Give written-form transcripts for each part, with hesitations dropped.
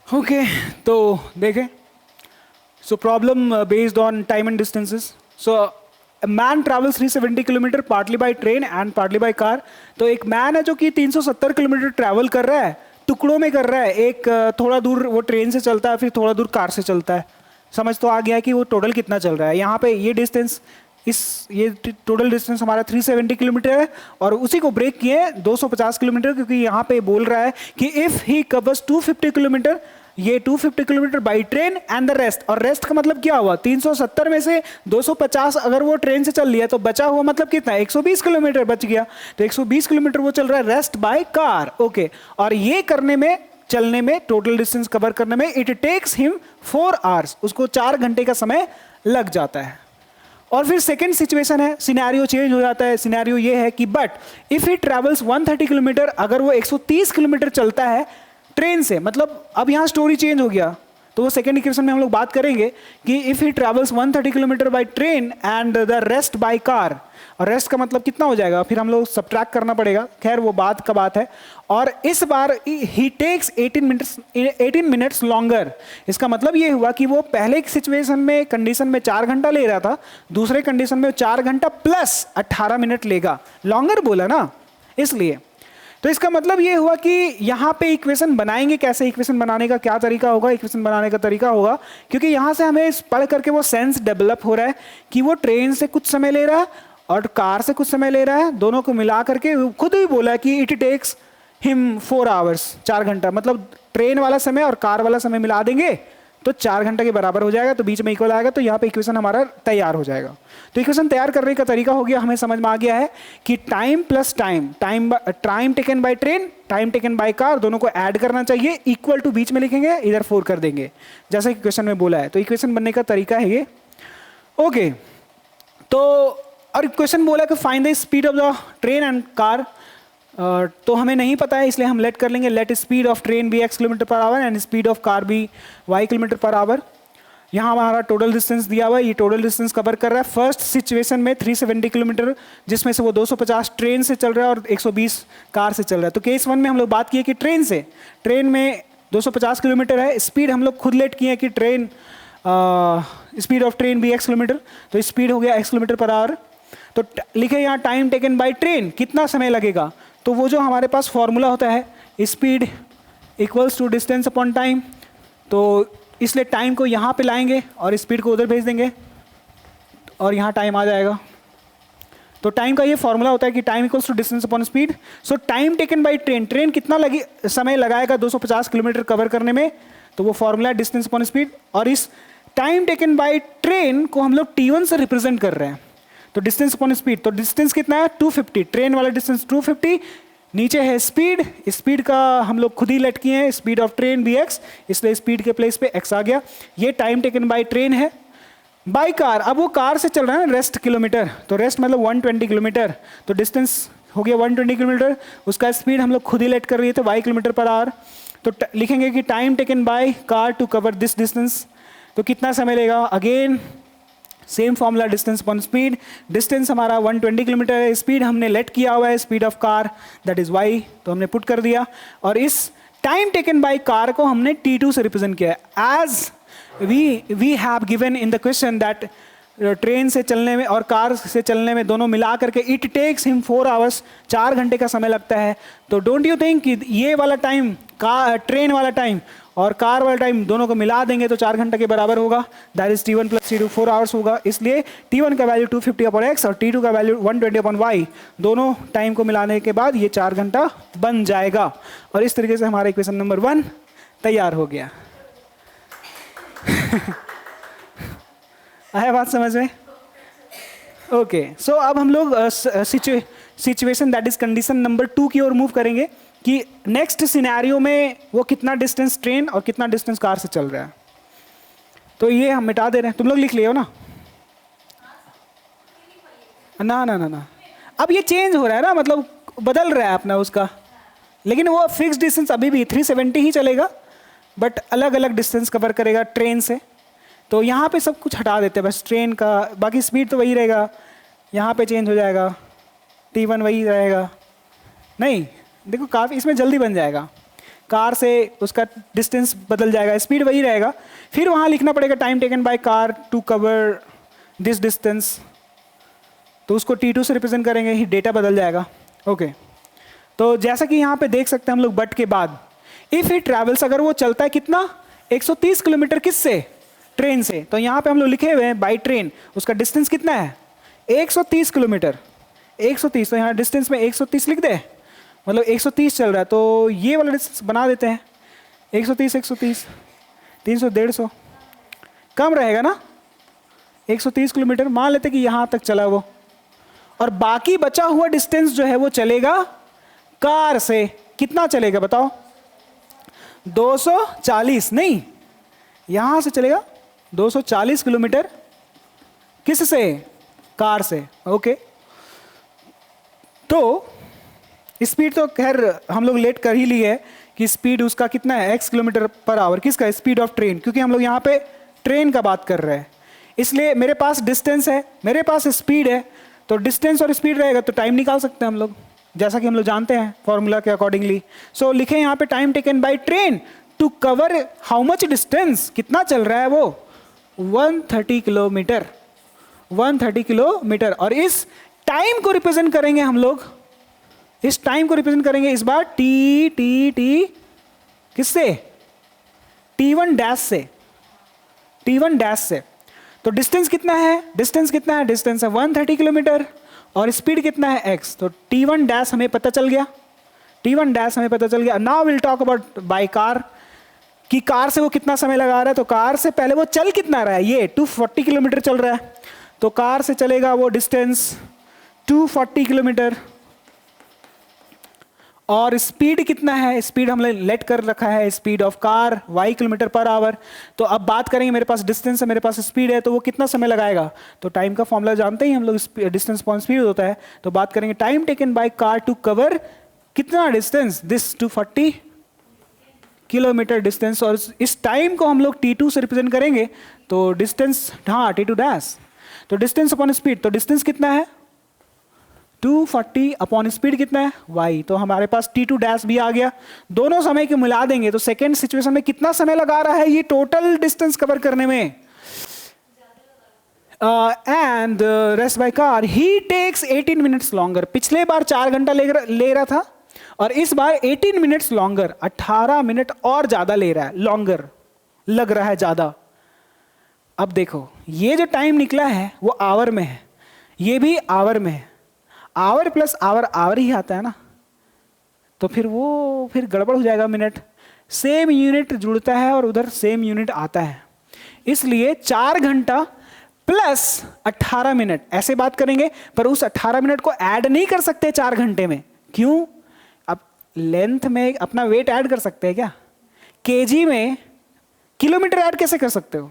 Okay तो देखें, so problem based on time and distances. So man travels 370 kilometre partly by train and partly by car. तो एक man है जो कि 370 किलोमीटर ट्रैवल कर रहा है, टुकड़ों में कर रहा है. एक थोड़ा दूर वो ट्रेन से चलता है, फिर थोड़ा दूर कार से चलता है. समझ तो आ गया कि वो टोटल कितना चल रहा है. यहाँ पे ये डिस्टेंस, ये टोटल डिस्टेंस हमारा 370 किलोमीटर है और उसी को ब्रेक किए 250 किलोमीटर, क्योंकि यहाँ पे बोल रहा है कि इफ़ ही कवर्स 250 किलोमीटर, ये 250 kilometre by train and the rest. और रेस्ट का मतलब क्या हुआ, 370 में से 250 अगर वो ट्रेन से चल लिया तो बचा हुआ मतलब कितना, 120 किलोमीटर बच गया. तो 120 किलोमीटर वो चल रहा है रेस्ट बाय कार. ओके, और ये करने में, चलने में, टोटल डिस्टेंस कवर करने में इट टेक्स हिम 4 आवर्स, उसको 4 घंटे का समय लग जाता है. और फिर सेकेंड सिचुएशन है, सिनेरियो चेंज हो जाता है. सिनेरियो ये है कि but if he travels 130 kilometre, अगर वो 130 किलोमीटर चलता है ट्रेन से, मतलब अब यहाँ स्टोरी चेंज हो गया. तो वो सेकेंड इक्वेशन में हम लोग बात करेंगे कि if he travels 130 kilometre by train and the rest by car. और रेस्ट का मतलब कितना हो जाएगा, फिर हम लोग सब्ट्रैक्ट करना पड़ेगा, खैर वो बात का बात है. और इस बार ही टेक्स 18 मिनट्स लॉन्गर. इसका मतलब ये हुआ कि वो पहले सिचुएशन में, कंडीशन में 4 घंटा ले रहा था, दूसरे कंडीशन में 4 घंटा प्लस 18 मिनट लेगा. लॉन्गर बोला ना, इसलिए. तो इसका मतलब ये हुआ कि यहाँ पे इक्वेशन बनाएंगे कैसे, इक्वेशन बनाने का क्या तरीका होगा. इक्वेशन बनाने का तरीका होगा, क्योंकि यहाँ से हमें पढ़ करके वो सेंस डेवलप हो रहा है कि वो ट्रेन से कुछ समय ले रहा है और कार से कुछ समय ले रहा है, दोनों को मिला करके खुद ही बोला कि इट टेक्स हिम 4 आवर्स, 4 घंटा. मतलब ट्रेन वाला समय और कार वाला समय मिला देंगे तो 4 घंटे के बराबर हो जाएगा, तो बीच में इक्वल आएगा. तो यहाँ पे इक्वेशन हमारा तैयार हो जाएगा. तो इक्वेशन तैयार करने का तरीका हो गया, हमें समझ में आ गया है कि time plus time taken by train, time taken by car, दोनों को ऐड करना चाहिए, इक्वल टू बीच में लिखेंगे, इधर 4 कर देंगे, जैसा कि क्वेश्चन में बोला है. तो इक्वेशन बनने का तरीका है ये. ओके, तो और क्वेश्चन बोला कि find the speed of the train and car. तो हमें नहीं पता है, इसलिए हम लेट कर लेंगे. Let speed of train be x kilometre per hour and speed of car be y kilometre per hour. यहाँ हमारा टोटल डिस्टेंस दिया हुआ है, ये टोटल डिस्टेंस कवर कर रहा है. फर्स्ट सिचुएशन में 370 किलोमीटर, जिसमें से वो 250 ट्रेन से चल रहा है और 120 कार से चल रहा है. तो केस 1 में हम लोग बात किए कि ट्रेन में 250 किलोमीटर है. स्पीड हम लोग खुद लेट किए कि train speed of train be x kilometre, तो स्पीड हो गया x किलोमीटर पर आवर. तो लिखे यहाँ टाइम टेकन बाय ट्रेन, कितना समय लगेगा. तो वो जो हमारे पास फॉर्मूला होता है, speed equals to distance upon time. तो इसलिए टाइम को यहाँ पे लाएंगे और स्पीड को उधर भेज देंगे और यहाँ टाइम आ जाएगा. तो टाइम का ये फॉर्मूला होता है कि time equals to distance upon speed. So time taken by train, train कितना समय लगाएगा 250 किलोमीटर कवर करने में, तो वो फॉर्मूला है डिस्टेंस अपॉन स्पीड. और इस टाइम टेकन बाय ट्रेन को हम लोग T1 से रिप्रेजेंट कर रहे हैं. तो डिस्टेंस अपॉन स्पीड, तो डिस्टेंस कितना है 250, ट्रेन वाला डिस्टेंस 250, नीचे है स्पीड. स्पीड का हम लोग खुद ही लेट किए हैं, speed of train be x, इसलिए स्पीड के प्लेस पे x आ गया. ये टाइम टेकन बाय ट्रेन है. बाय कार, अब वो कार से चल रहा है रेस्ट किलोमीटर, तो रेस्ट मतलब 120 किलोमीटर, तो डिस्टेंस हो गया 120 किलोमीटर. उसका स्पीड हम लोग खुद ही लेट कर रहे थे y किलोमीटर पर आवर. तो लिखेंगे कि time taken by car to cover this distance, तो कितना समय लेगा. Again same formula, distance upon speed. Distance हमारा 120 किलोमीटर है, स्पीड हमने लेट किया हुआ है, speed of car that is y, तो हमने पुट कर दिया. और इस टाइम टेकन बाय कार को हमने T2 से रिप्रेजेंट किया है. As we have given in the question that train से चलने में और कार से चलने में दोनों मिला करके इट टेक्स हिम 4 आवर्स, 4 घंटे का समय लगता है. तो डोंट यू थिंक कि ये वाला टाइम, ट्रेन वाला टाइम और कार वाला टाइम दोनों को मिला देंगे तो 4 घंटे के बराबर होगा. That is T1 plus T2, 4 hours होगा. इसलिए T1 का वैल्यू 250 अपॉन x और T2 का वैल्यू 120 अपॉन y, दोनों टाइम को मिलाने के बाद ये 4 घंटा बन जाएगा. और इस तरीके से हमारा इक्वेशन नंबर 1 तैयार हो गया. आया बात समझ में. ओके, सो अब हम लोग situation that is condition number 2 की ओर मूव करेंगे कि नेक्स्ट सिनेरियो में वो कितना डिस्टेंस ट्रेन और कितना डिस्टेंस कार से चल रहा है. तो ये हम मिटा दे रहे हैं, तुम लोग लिख लियो ना. ना ना ना ना, अब ये चेंज हो रहा है ना, मतलब बदल रहा है अपना उसका, लेकिन वो फिक्स डिस्टेंस अभी भी 370 ही चलेगा, बट अलग अलग डिस्टेंस कवर करेगा ट्रेन से. तो यहाँ पे सब कुछ हटा देते हैं, बस ट्रेन का, बाकी स्पीड तो वही रहेगा. यहाँ पे चेंज हो जाएगा, T1 वही रहेगा. नहीं देखो, काफ़ी इसमें जल्दी बन जाएगा. कार से उसका डिस्टेंस बदल जाएगा, स्पीड वही रहेगा। फिर वहाँ लिखना पड़ेगा time taken by car to cover this distance, तो उसको T2 से रिप्रेजेंट करेंगे, ही डेटा बदल जाएगा। ओके, तो जैसा कि यहाँ पे देख सकते हैं हम लोग बट के बाद, इफ़ ही ट्रैवल्स, अगर वो चलता है कितना 130 किलोमीटर किससे, ट्रेन से, तो यहाँ पे हम लोग लिखे हुए हैं बाई ट्रेन, उसका डिस्टेंस कितना है 130 किलोमीटर, 130, तो यहाँ डिस्टेंस में 130 लिख दे, मतलब 130 चल रहा है, तो ये वाला डिस्टेंस बना देते हैं 130, 130, 300, 150, कम रहेगा ना 130 किलोमीटर, मान लेते कि यहाँ तक चला वो, और बाकी बचा हुआ डिस्टेंस जो है वो चलेगा कार से, कितना चलेगा बताओ 240, नहीं यहाँ से चलेगा 240 किलोमीटर, किससे, कार से। ओके, तो स्पीड तो खैर हम लोग लेट कर ही ली है कि स्पीड उसका कितना है x किलोमीटर पर आवर, किसका, स्पीड ऑफ ट्रेन, क्योंकि हम लोग यहाँ पे ट्रेन का बात कर रहे हैं, इसलिए मेरे पास डिस्टेंस है, मेरे पास स्पीड है, तो डिस्टेंस और स्पीड रहेगा तो टाइम निकाल सकते हैं हम लोग, जैसा कि हम लोग जानते हैं फॉर्मूला के अकॉर्डिंगली। सो लिखें यहाँ पे time taken by train to cover how much distance, कितना चल रहा है वो 130 किलोमीटर, 130 किलोमीटर, और इस टाइम को रिप्रेजेंट करेंगे हम लोग, इस टाइम को रिप्रेजेंट करेंगे इस बार टी टी टी किससे, T1 डैश से, T1 डैश से। तो डिस्टेंस कितना है, डिस्टेंस कितना है, डिस्टेंस है 130 किलोमीटर, और स्पीड कितना है x, तो T1 डैश हमें पता चल गया, T1 डैश हमें पता चल गया। Now will talk about by car, कि कार से वो कितना समय लगा रहा है, तो कार से पहले वो चल कितना रहा है, ये 240 किलोमीटर चल रहा है, तो कार से चलेगा वो डिस्टेंस 240 किलोमीटर, और स्पीड कितना है, स्पीड हमने लेट कर रखा है speed of car y kilometre per our. तो अब बात करेंगे, मेरे पास डिस्टेंस है, मेरे पास स्पीड है, तो वो कितना समय लगाएगा, तो टाइम का फॉर्मूला जानते ही हम लोग, डिस्टेंस अपॉन स्पीड होता है, तो बात करेंगे time taken by car to cover कितना डिस्टेंस, दिस 240 किलोमीटर डिस्टेंस, और इस टाइम को हम लोग T2 से रिप्रेजेंट करेंगे, तो डिस्टेंस, हाँ T2 डैश, तो डिस्टेंस अपॉन स्पीड, तो डिस्टेंस कितना है 240 अपॉन स्पीड कितना है y, तो हमारे पास T2 डैश भी आ गया। दोनों समय को मिला देंगे तो सेकेंड सिचुएशन में कितना समय लगा रहा है ये टोटल डिस्टेंस कवर करने में, and rest by car he takes 18 minutes longer, पिछले बार 4 घंटा ले रहा था और इस बार 18 मिनट्स लॉन्गर, 18 मिनट और ज्यादा ले रहा है, लॉन्गर लग रहा है ज्यादा। अब देखो ये जो टाइम निकला है वो आवर में है, ये भी आवर में है, आवर प्लस आवर आवर ही आता है ना, तो फिर गड़बड़ हो जाएगा, मिनट सेम यूनिट जुड़ता है और उधर सेम यूनिट आता है, इसलिए 4 घंटा प्लस 18 मिनट ऐसे बात करेंगे, पर उस 18 मिनट को ऐड नहीं कर सकते 4 घंटे में, क्यों, अब लेंथ में अपना वेट ऐड कर सकते हैं क्या, केजी में किलोमीटर ऐड कैसे कर सकते हो,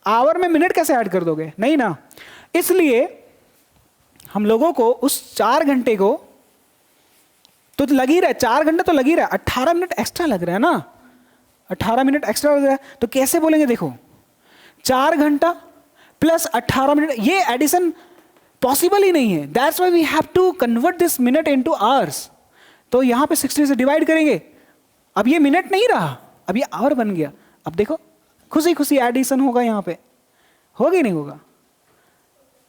आवर में मिनट कैसे ऐड कर दोगे, नहीं ना, इसलिए हम लोगों को उस 4 घंटे को तो लग ही रहा है, 4 घंटा तो लग ही रहा है, 18 मिनट एक्स्ट्रा लग रहा है ना, 18 मिनट एक्स्ट्रा लग रहा है, तो कैसे बोलेंगे, देखो 4 घंटा प्लस 18 मिनट, ये एडिशन पॉसिबल ही नहीं है, that's why we have to convert this minute into hours, तो यहां पे 60 से डिवाइड करेंगे, अब ये मिनट नहीं रहा, अब ये आवर बन गया। अब देखो खुशी खुशी एडिशन होगा, यहां पे होगा ही नहीं होगा,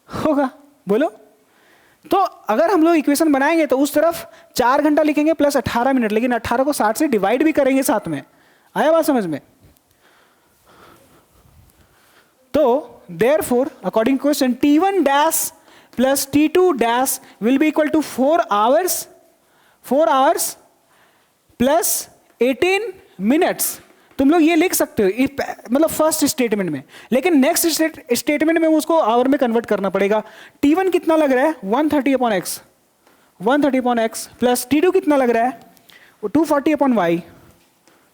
होगा, बोलो। तो अगर हम लोग इक्वेशन बनाएंगे तो उस तरफ 4 घंटा लिखेंगे प्लस 18 मिनट, लेकिन 18 को 60 से डिवाइड भी करेंगे साथ में, आया बात समझ में। तो therefore according to question T1 dash plus T2 dash will be equal to 4 hours plus 18 minutes। तुम लोग ये लिख सकते हो मतलब फर्स्ट स्टेटमेंट में, लेकिन नेक्स्ट स्टेटमेंट में उसको आवर में कन्वर्ट करना पड़ेगा। T1 कितना लग रहा है 130 upon x, 130 upon x, plus T2 कितना लग रहा है 240 upon y,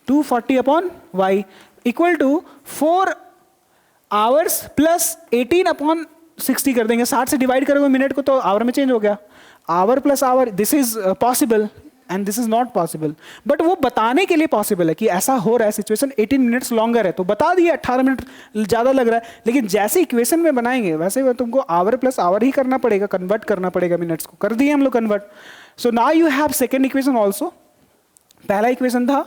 240 upon y equal to 4 hours plus 18 upon 60 कर देंगे, 60 से डिवाइड करोगे मिनट को तो आवर में चेंज हो गया, hour plus hour, this is possible and this is not possible, but वो बताने के लिए पॉसिबल है कि ऐसा हो रहा है सिचुएशन, 18 मिनट्स लॉन्गर है तो बता दिया 18 मिनट ज़्यादा लग रहा है, लेकिन जैसे इक्वेशन में बनाएंगे वैसे तुमको आवर प्लस आवर ही करना पड़ेगा, कन्वर्ट करना पड़ेगा मिनट्स को, कर दिए हम लोग convert. So now you have second equation also, पहला इक्वेशन था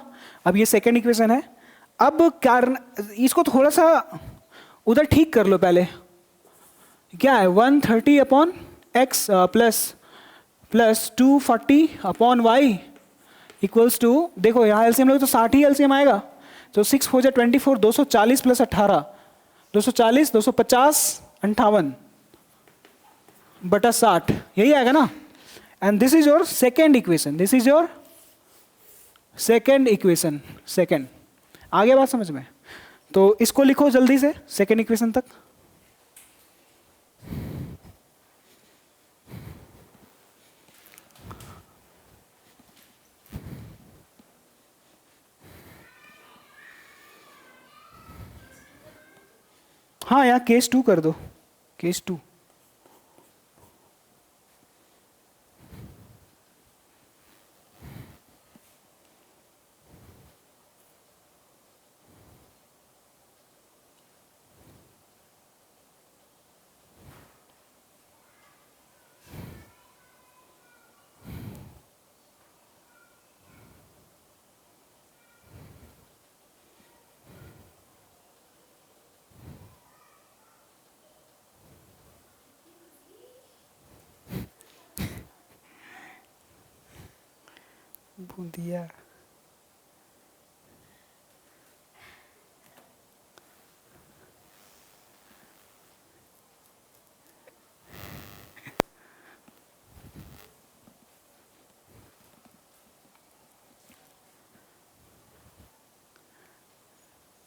अब ये सेकेंड इक्वेशन है। अब क्या इसको थोड़ा सा उधर ठीक कर लो पहले। क्या है 130 upon x plus 240 upon y equals to, देखो यहाँ एलसीएम लोगे तो 60 ही एलसीएम आएगा। तो 6 4 जा 24, 240 प्लस 18, 240, 250, 58 बटा 60, यही आएगा ना। And this is your second equation, this is your second equation. Second, आ गया बात समझ में? तो इसको लिखो जल्दी से सेकेंड इक्वेशन तक। हाँ यहाँ केस 2 कर दो, केस 2। बूंदिया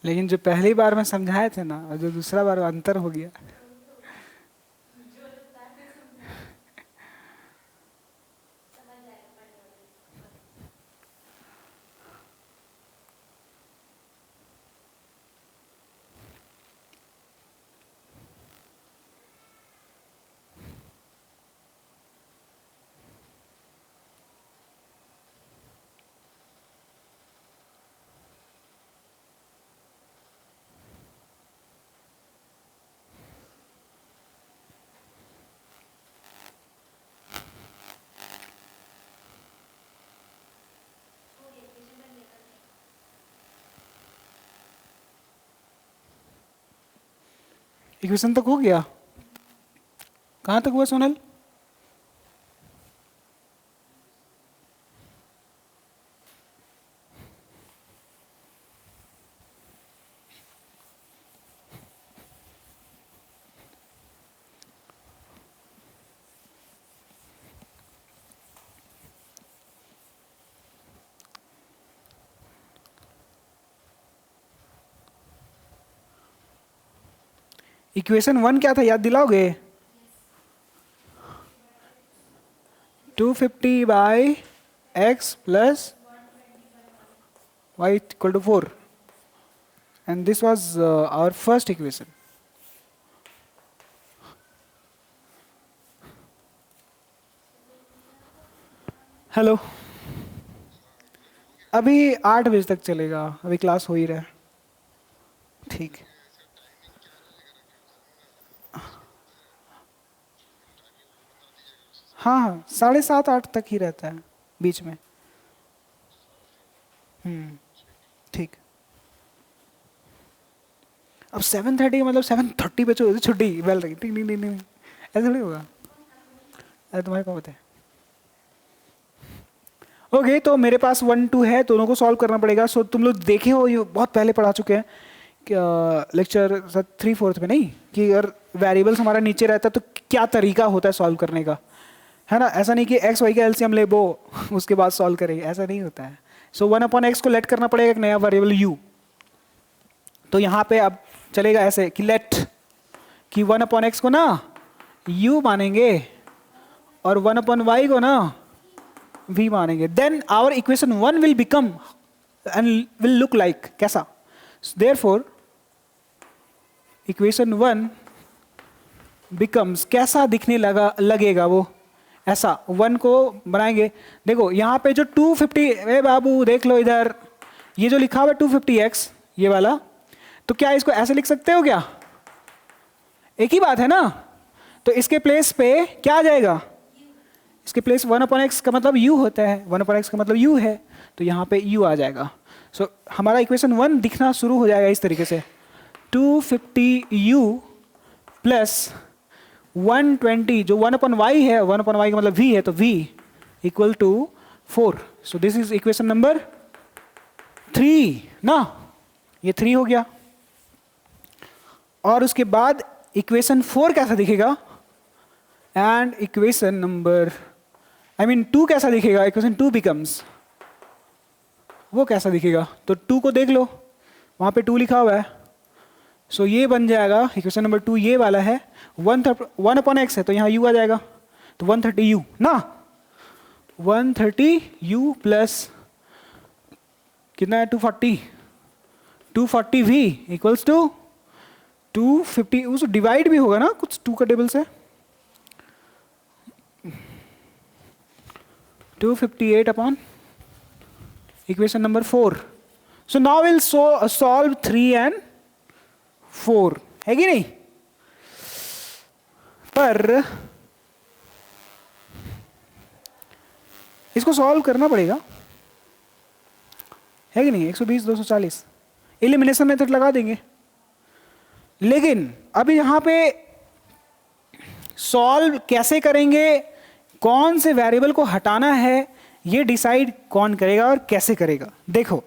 लेकिन जो पहली बार में समझाए थे ना और जो दूसरा बार अंतर हो गया। इक्वेशन तक हो गया? कहाँ तक हुआ सोनल? इक्वेशन 1 क्या था याद दिलाओगे? 250 by x plus y equal to 4 and this was our first equation. Hello, अभी 8 बजे तक चलेगा, अभी क्लास हो ही रहा है। ठीक, हाँ हाँ 7:30 8 तक ही रहता है बीच में। ठीक। अब 7:30 का मतलब 7:30 पे छुट्टी बेल रही, ठीक नहीं नहीं नहीं ऐसा थोड़ी होगा। अरे तुम्हारे को पता है। ओके तो मेरे पास 1 2 है, दोनों को सॉल्व करना पड़ेगा। सो तुम लोग देखे हो, ये बहुत पहले पढ़ा चुके हैं लेक्चर 3 4 में, नहीं कि अगर वेरिएबल्स हमारा नीचे रहता है तो क्या तरीका होता है सॉल्व करने का, है ना। ऐसा नहीं कि एक्स वाई का एलसीएम ले वो उसके बाद सॉल्व करेंगे, ऐसा नहीं होता है। सो 1/x को लेट करना पड़ेगा एक नया वेरिएबल u। तो यहाँ पे अब चलेगा ऐसे कि लेट कि 1/x को ना u मानेंगे और 1/y को ना v मानेंगे। Then our equation 1 will become and will look like कैसा। देयरफॉर इक्वेशन 1 बिकम्स, कैसा दिखने लगेगा वो, ऐसा 1 को बनाएंगे। देखो यहाँ पे जो 250, ए बाबू देख लो इधर, ये जो लिखा हुआ है 250x ये वाला, तो क्या इसको ऐसे लिख सकते हो क्या? एक ही बात है ना। तो इसके प्लेस पे क्या आ जाएगा? इसके प्लेस 1/x का मतलब u होता है, 1/x का मतलब u है, तो यहाँ पे u आ जाएगा। सो हमारा इक्वेशन 1 दिखना शुरू हो जाएगा इस तरीके से, 250u प्लस 120, जो 1/y है, 1/y का मतलब v है, तो v equal to 4. So this is equation number 3 ना, ये 3 हो गया. और उसके बाद इक्वेशन 4 कैसा दिखेगा, एंड इक्वेशन नंबर 2 कैसा दिखेगा, इक्वेशन 2 बिकम्स, वो कैसा दिखेगा, तो 2 को देख लो, वहाँ पे 2 लिखा हुआ है. सो ये बन जाएगा इक्वेशन नंबर 2, ये वाला है 1/x है, तो यहाँ u आ जाएगा, तो 130u ना, 130u प्लस कितना है 240v इक्वल्स टू 250, उस डिवाइड भी होगा ना कुछ 2 का टेबल से, 258 upon equation number 4. So now will solve 3 and 4, है कि नहीं. पर इसको सॉल्व करना पड़ेगा, है कि नहीं. 120 240 एलिमिनेशन मेथड लगा देंगे, लेकिन अभी यहां पे सॉल्व कैसे करेंगे, कौन से वेरिएबल को हटाना है, ये डिसाइड कौन करेगा और कैसे करेगा. देखो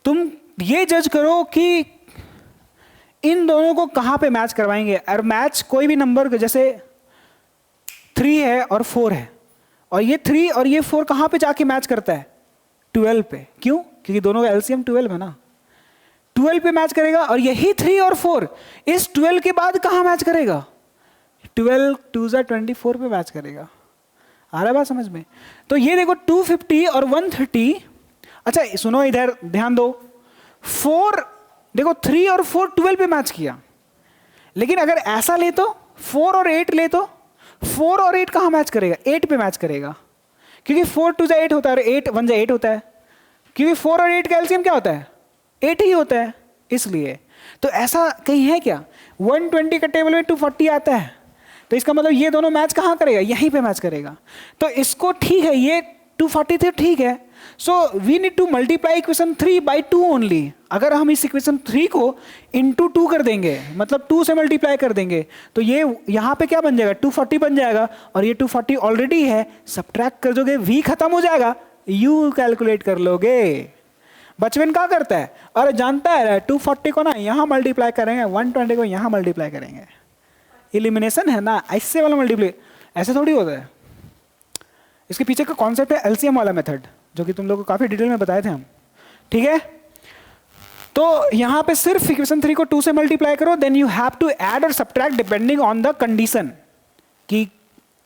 तुम ये जज करो कि इन दोनों को कहां पे मैच करवाएंगे. और मैच कोई भी नंबर, जैसे 3 है और 4 है, और ये 3 और ये 4 कहां पे जाके मैच करता है, 12 पे. क्यों, क्योंकि दोनों का एलसीएम 12 है ना, 12 पे मैच करेगा. और यही 3 और 4 इस 12 के बाद कहां मैच करेगा, 12 2 24 पे मैच करेगा. आ रहा है बात समझ में. तो ये देखो 250 और 130. अच्छा सुनो इधर ध्यान दो, 4 देखो 3 और 4 12 पे मैच किया, लेकिन अगर ऐसा ले तो 4 और 8 ले तो 4 और 8 कहां मैच करेगा, 8 पे मैच करेगा, क्योंकि 4 2 8 होता है और 8 1 8 होता है, क्योंकि 4 और 8 का एलसीएम क्या होता है, 8 ही होता है. इसलिए तो ऐसा कहीं है क्या, 120 का टेबल में 240 आता है, तो इसका मतलब ये दोनों मैच कहां करेगा, यहीं पे मैच करेगा. तो इसको ठीक है, ये 240 थे ठीक है. So we need to multiply equation 3 by 2 only. अगर हम इस इक्वेशन 3 को इंटू 2 कर देंगे, मतलब 2 से मल्टीप्लाई कर देंगे, तो ये यहां पे क्या बन जाएगा, 240 बन जाएगा. और ये 240 ऑलरेडी है, सब्ट्रैक्ट कर दोगे, v खत्म हो जाएगा, u कैलकुलेट कर लोगे. बचपन क्या करता है, और जानता है 240 को ना यहां मल्टीप्लाई करेंगे, 120 को यहां मल्टीप्लाई करेंगे. एलिमिनेशन है ना, ऐसे वाला मल्टीप्लाई, ऐसे थोड़ी होता है. इसके पीछे का कॉन्सेप्ट है एलसीएम वाला मेथड, जो कि तुम लोगों को काफी डिटेल में बताए थे हम. ठीक है, तो यहां पे सिर्फ इक्वेशन 3 को 2 से मल्टीप्लाई करो, then you have to add और subtract depending on the condition, कि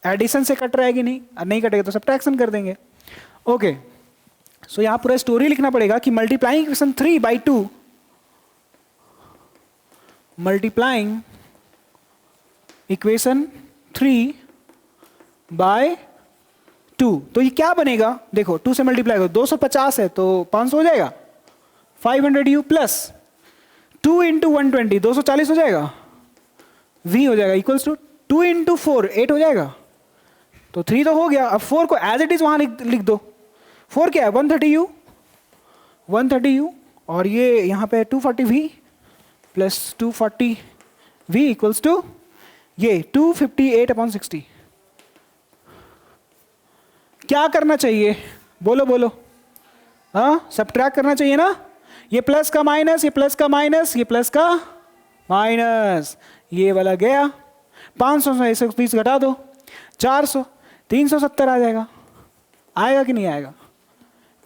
एडिशन से कट रहा है कि नहीं, नहीं कटेगा तो सब्ट्रैक्शन कर देंगे. ओके, सो यहां पूरा स्टोरी लिखना पड़ेगा कि multiplying equation 3 by 2, multiplying equation 3 by 2. तो ये क्या बनेगा, देखो 2 से मल्टीप्लाई करो, 250 है तो 500 हो जाएगा, 500u प्लस 2 इंटू 120 240 हो जाएगा, v हो जाएगा इक्वल्स टू 2 इंटू 4 8 हो जाएगा, तो 3 तो हो गया. अब 4 को एज इट इज वहां लिख दो. 4 क्या है, 130u, और ये यहां पे 240v plus 240v equals to ये 258/60. क्या करना चाहिए, बोलो बोलो, हाँ सब्ट्रैक्ट करना चाहिए ना. ये प्लस का माइनस, ये प्लस का माइनस, ये प्लस का माइनस, ये वाला गया, 500 से 130 घटा दो, 400, 370 आ जाएगा. आएगा कि नहीं आएगा,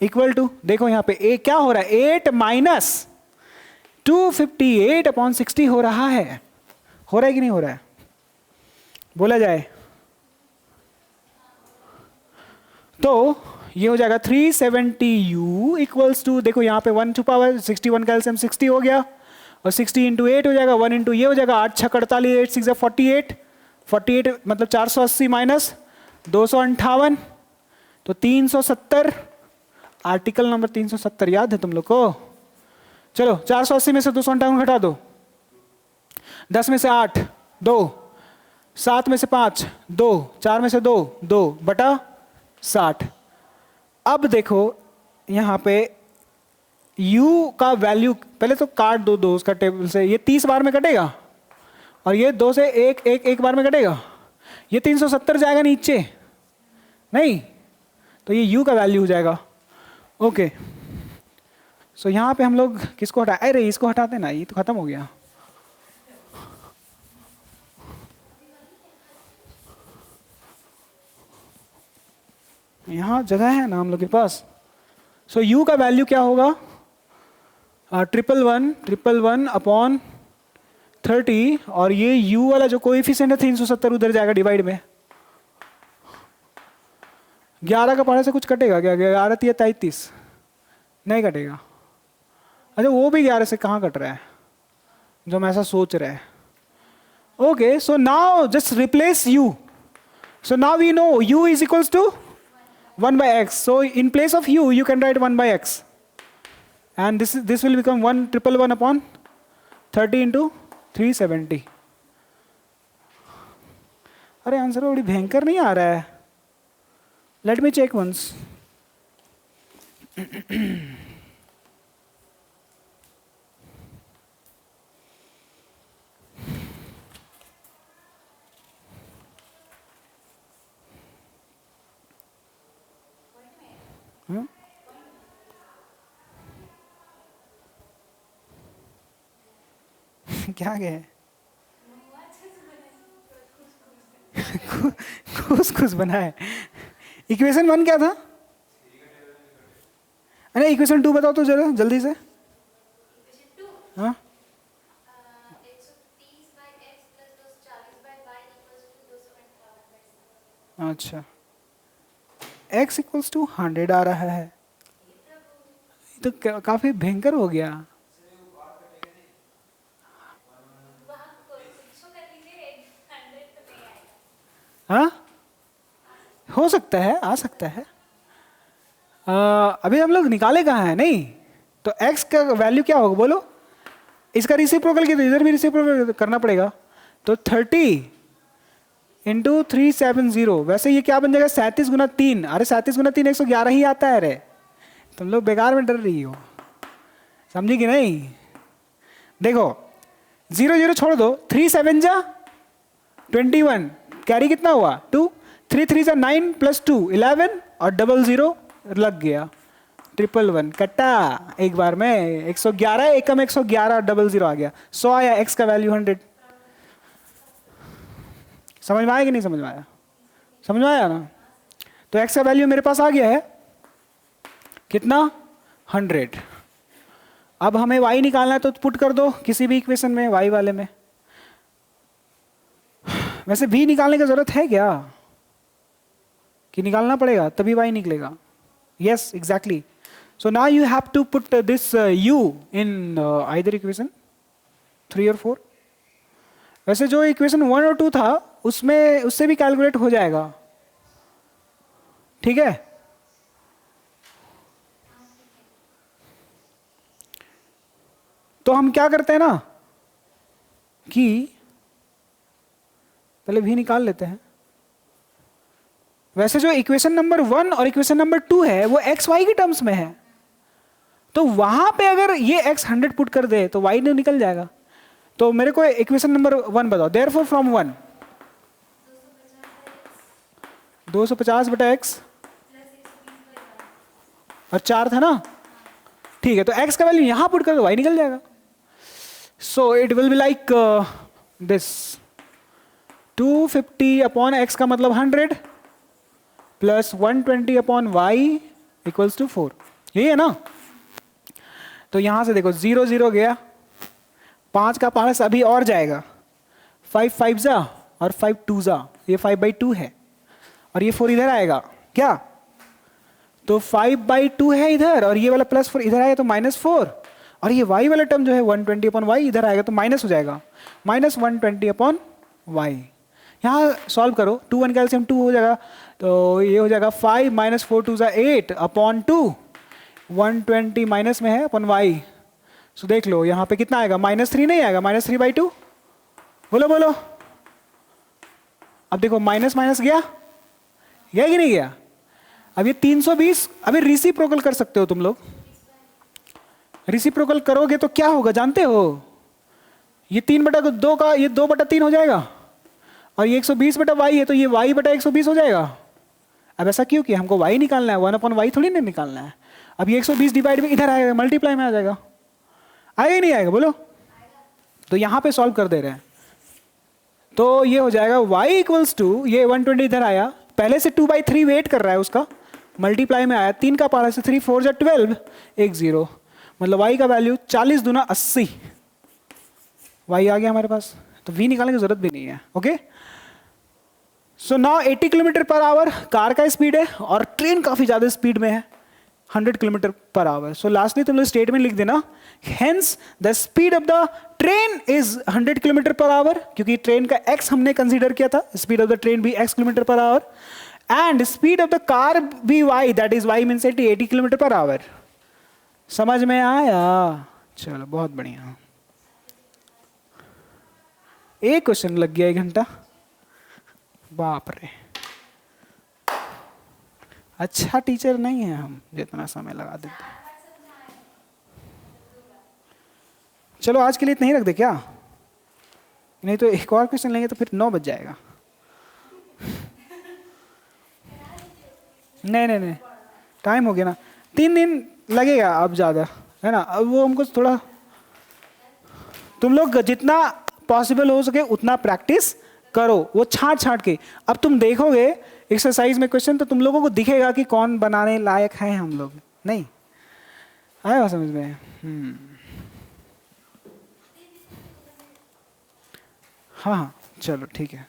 इक्वल टू, देखो यहाँ पे ए क्या हो रहा है, 8 माइनस 258/60 हो रहा है कि नहीं हो रहा है, बोला जाए तो ये हो जाएगा 370u इक्वल्स टू, देखो यहाँ पे 1 टू पावर 61 का एलसीएम 60 हो गया, और 60 इंटू 8 हो जाएगा, 1 इंटू ये हो जाएगा 8 6 48 8 6 48 मतलब 480 माइनस 258, तो 370. आर्टिकल नंबर 370 याद है तुम लोग को. चलो 480 में से 258 घटा दो, 10 में से 8 2, 7 में से 5 2, 4 में से 2 2 बटा 60. अब देखो यहाँ पे u का वैल्यू पहले तो काट दो दो उसका टेबल से, ये 30 बार में कटेगा और ये 2 से एक बार में कटेगा, ये 370 जाएगा नीचे नहीं, तो ये u का वैल्यू हो जाएगा। ओके, सो यहाँ पे हम लोग किसको हटा, अरे इसको हटाते ना, ये तो खत्म हो गया। यहाँ जगह है ना हम लोग के पास। सो u का वैल्यू क्या होगा, 111 अपॉन 30, और ये u वाला जो कोएफिशिएंट है 370 उधर जाएगा डिवाइड में। 11 का पढ़े से कुछ कटेगा क्या, 11 या 33 नहीं कटेगा। अच्छा वो भी 11 से कहाँ कट रहा है जो हम ऐसा सोच रहे हैं। Okay, so now just replace u। So now we know u is equals to 1/x, so in place of u you can write 1/x, and this will become 111 upon 30 into 370। अरे answer बड़ी भयंकर नहीं आ रहा है, let me check once. क्या गया खुश खुश बना है। इक्वेशन 1 क्या था, अरे इक्वेशन 2 बताओ तो जरा जल्दी से। हाँ अच्छा, x इक्वल्स टू 100 आ रहा है, तो काफी भयंकर हो गया। हाँ हो सकता है, आ सकता है। अभी हम लोग निकाले कहाँ हैं, नहीं तो x का वैल्यू क्या होगा बोलो, इसका रिसिप्रोकल की तो इधर भी रिसिप्रोकल करना पड़ेगा, तो 30 इंटू 370, वैसे ये क्या बन जाएगा 37 गुना 3, अरे 37 गुना 3 111 ही आता है। अरे तुम लोग बेकार में डर रही हो, समझी कि नहीं। देखो 0 0 छोड़ दो, 3 7 जा 21, कैरी कितना हुआ 2, 3 3 जा 9 प्लस 2 11, और 00 लग गया, 111 कट्टा एक बार में 111, एकम 111 और 00 आ गया, 100 आया, x का वैल्यू 100। समझ में आया कि नहीं समझ में आया, समझ में आया ना। तो x का वैल्यू मेरे पास आ गया है कितना 100। अब हमें y निकालना है तो पुट कर दो किसी भी इक्वेशन में, y वाले में। वैसे v निकालने की जरूरत है क्या, कि निकालना पड़ेगा तभी y निकलेगा। Yes exactly, so now you have to put this u in either equation 3 और 4। वैसे जो इक्वेशन 1 और 2 था उसमें उससे भी कैलकुलेट हो जाएगा, ठीक है। तो हम क्या करते हैं ना कि पहले भी निकाल लेते हैं। वैसे जो इक्वेशन नंबर 1 और इक्वेशन नंबर 2 है वो एक्स वाई के टर्म्स में है, तो वहां पे अगर ये x 100 पुट कर दे तो y ने निकल जाएगा। तो मेरे को इक्वेशन नंबर 1 बताओ, देयरफॉर फ्रॉम 1 250 बटा x और 4 था ना, ठीक है। तो x का वैल्यू यहां पुट कर दो y निकल जाएगा। So it will be like this 250 upon x का मतलब 100 plus 120 upon y equals to 4, यही है ना। तो यहां से देखो 0 0 गया, 5 का पास अभी और जाएगा, 5 5 जा और 5 2 जा, ये 5/2 है, और ये 4 इधर आएगा क्या, तो 5/2 है इधर, और ये वाला +4 इधर आएगा तो -4, और ये y वाला टर्म जो है 120 अपॉन y इधर आएगा तो माइनस हो जाएगा, -120 अपॉन y। यहाँ सॉल्व करो, 2 1 कैल्सियम 2 हो जाएगा, तो ये हो जाएगा 5 -4 2 8 अपॉन 2, 120 माइनस में है अपॉन y। सो देख लो यहाँ पे कितना आएगा, -3 नहीं आएगा, -3/2, बोलो बोलो। अब देखो माइनस माइनस गया कि नहीं गया। अब ये 320 अभी रिसिप्रोकल कर सकते हो तुम लोग, रिसिप्रोकल करोगे तो क्या होगा जानते हो? ये 3/2 का ये 2/3 हो जाएगा, और ये 120/y है तो ये y/120 हो जाएगा। अब ऐसा क्यों किया? हमको y निकालना है, 1/y थोड़ी ना निकालना है। अब ये 120 डिवाइड में इधर आएगा, मल्टीप्लाई में आ जाएगा। आएगा ही नहीं आएगा बोलो? तो यहां पे सॉल्व कर दे रहे हैं, तो ये हो जाएगा y इक्वल्स टू, ये 120 इधर आया, पहले से 2/3 वेट कर रहा है उसका, मल्टीप्लाई में आया 3 का पावर से 3 4 जा 12, 1 0, मतलब y का वैल्यू 40 दूना 80, y आ गया हमारे पास, तो v निकालने की जरूरत भी नहीं है। Okay, so now 80 kilometre per our car का स्पीड है और ट्रेन काफी ज्यादा स्पीड में है 100 kilometre per our. So lastly तुम लोग स्टेटमेंट लिख देना, hence the speed of the train is 100 kilometre per our, क्योंकि ट्रेन का x हमने कंसीडर किया था, स्पीड ऑफ द ट्रेन भी x kilometre per hour, and speed of the car भी y, that is y means 80 kilometre per our. समझ में आया? चलो बहुत बढ़िया, एक क्वेश्चन लग गया 1 घंटा, बाप रे, अच्छा टीचर नहीं है हम जितना समय लगा देते। चलो आज के लिए इतना ही रख दे क्या? नहीं तो एक और क्वेश्चन लेंगे तो फिर 9 बज जाएगा। नहीं नहीं नहीं, टाइम हो गया ना, 3 दिन लगेगा अब ज़्यादा, है ना? अब वो हमको थोड़ा, तुम लोग जितना पॉसिबल हो सके उतना प्रैक्टिस करो, वो छांट छांट के। अब तुम देखोगे एक्सरसाइज में क्वेश्चन तो तुम लोगों को दिखेगा कि कौन बनाने लायक है हम लोग, नहीं आया समझ में? हाँ हाँ चलो ठीक है।